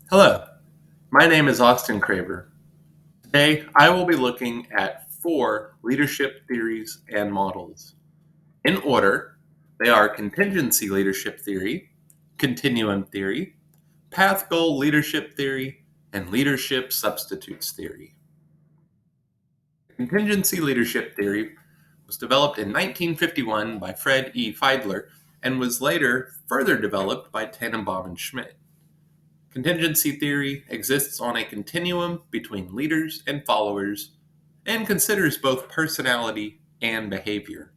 Hello, my name is Austin Craver. Today, I will be looking at four leadership theories and models. In order, they are contingency leadership theory, continuum theory, path goal leadership theory, and leadership substitutes theory. Contingency leadership theory was developed in 1951 by Fred E. Fiedler and was later further developed by Tannenbaum and Schmidt. Contingency theory exists on a continuum between leaders and followers and considers both personality and behavior.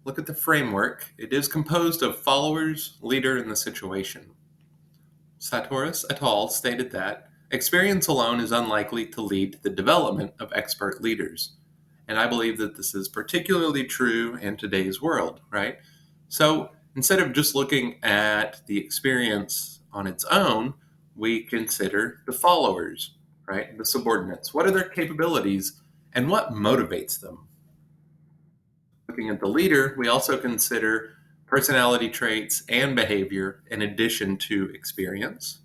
Look at the framework. It is composed of followers, leader, and the situation. Sartoris et al. Stated that experience alone is unlikely to lead to the development of expert leaders. And I believe that this is particularly true in today's world, right? So instead of just looking at the experience on its own, we consider the followers, right? The subordinates. What are their capabilities and what motivates them? Looking at the leader, we also consider personality traits and behavior in addition to experience.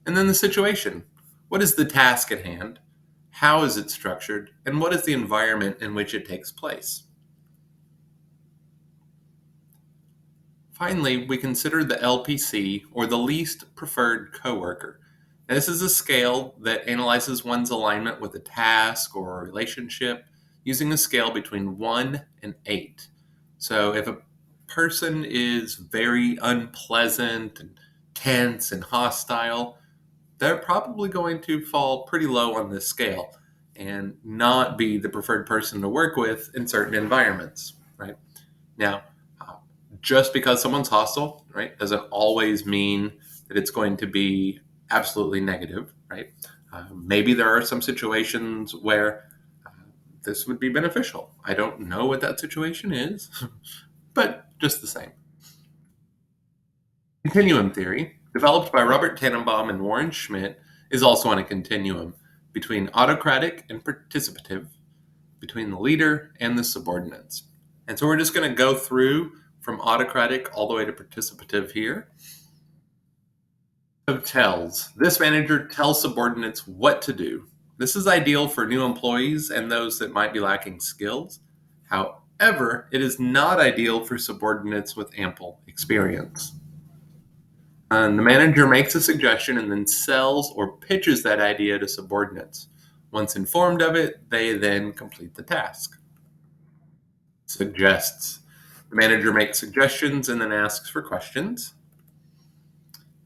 And then the situation. What is the task at hand? How is it structured? And what is the environment in which it takes place? Finally, we consider the LPC, or the least preferred coworker. Now, this is a scale that analyzes one's alignment with a task or a relationship using a scale between 1 and 8. So if a person is very unpleasant and tense and hostile, they're probably going to fall pretty low on this scale and not be the preferred person to work with in certain environments, right? Now, just because someone's hostile, right, doesn't always mean that it's going to be absolutely negative, right? Maybe there are some situations where this would be beneficial. I don't know what that situation is, but just the same. Continuum theory, developed by Robert Tannenbaum and Warren Schmidt, is also on a continuum between autocratic and participative, between the leader and the subordinates. And so we're just going to go through from autocratic all the way to participative here. So tells. This manager tells subordinates what to do. This is ideal for new employees and those that might be lacking skills. However, it is not ideal for subordinates with ample experience. And the manager makes a suggestion and then sells or pitches that idea to subordinates. Once informed of it, they then complete the task. Suggests. The manager makes suggestions and then asks for questions.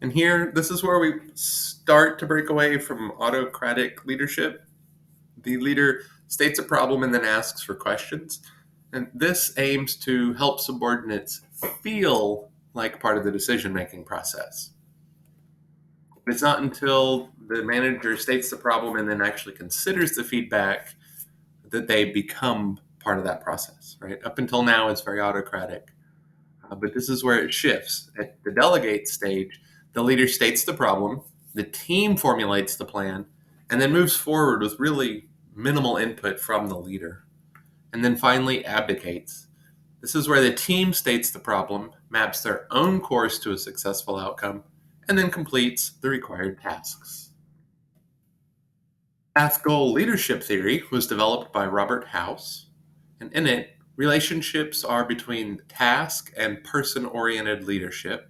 And here, this is where we start to break away from autocratic leadership. The leader states a problem and then asks for questions. And this aims to help subordinates feel like part of the decision-making process. It's not until the manager states the problem and then actually considers the feedback that they become part of that process, right? Up until now, it's very autocratic. But this is where it shifts. At the delegate stage, the leader states the problem, the team formulates the plan, and then moves forward with really minimal input from the leader. And then finally abdicates. This is where the team states the problem, maps their own course to a successful outcome, and then completes the required tasks. Path goal leadership theory was developed by Robert House, and in it, relationships are between task and person-oriented leadership,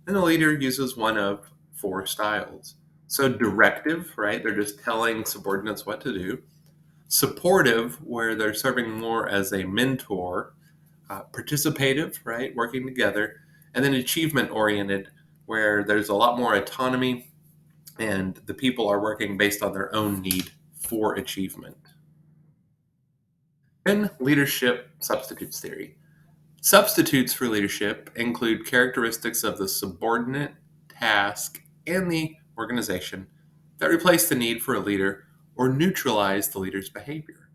and the leader uses one of four styles. So directive, right? They're just telling subordinates what to do. Supportive, where they're serving more as a mentor. Participative, right? Working together. And then achievement-oriented, where there's a lot more autonomy and the people are working based on their own need for achievement. Then leadership substitutes theory. Substitutes for leadership include characteristics of the subordinate, task, and the organization that replace the need for a leader or neutralize the leader's behavior.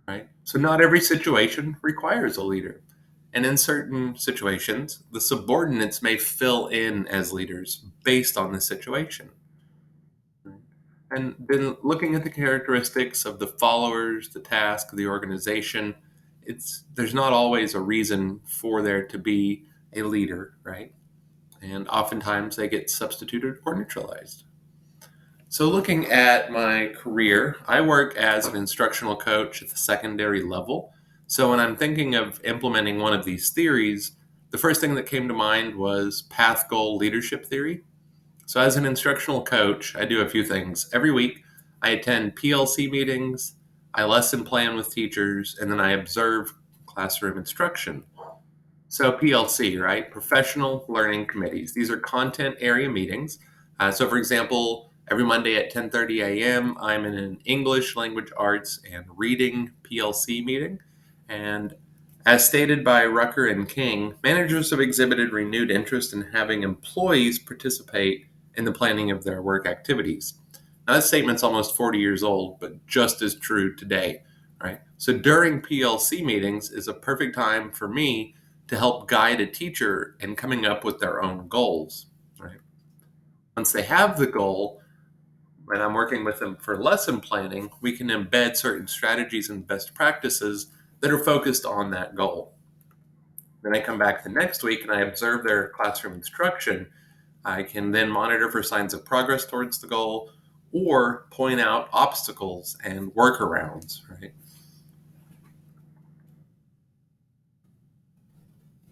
Right? So not every situation requires a leader. And in certain situations, the subordinates may fill in as leaders based on the situation. And then looking at the characteristics of the followers, the task, the organization, there's not always a reason for there to be a leader, right? and oftentimes they get substituted or neutralized. So, looking at my career, I work as an instructional coach at the secondary level. So, when I'm thinking of implementing one of these theories, the first thing that came to mind was path goal leadership theory. So, as an instructional coach, I do a few things. Every week, I attend PLC meetings, I lesson plan with teachers, and then I observe classroom instruction. So PLC, right? Professional Learning Committees. These are content area meetings. So, for example, every Monday at 10:30 a.m., I'm in an English language arts and reading PLC meeting. And as stated by Rucker and King, managers have exhibited renewed interest in having employees participate in the planning of their work activities. Now, that statement's almost 40 years old, but just as true today, right? So, during PLC meetings is a perfect time for me to help guide a teacher in coming up with their own goals, right? Once they have the goal, when I'm working with them for lesson planning, we can embed certain strategies and best practices that are focused on that goal. Then I come back the next week and I observe their classroom instruction. I can then monitor for signs of progress towards the goal or point out obstacles and workarounds, right?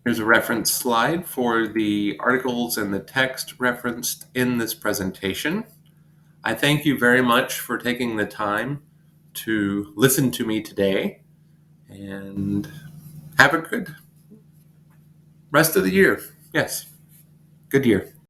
Here's a reference slide for the articles and the text referenced in this presentation. I thank you very much for taking the time to listen to me today, and have a good rest of the year. Yes, good year.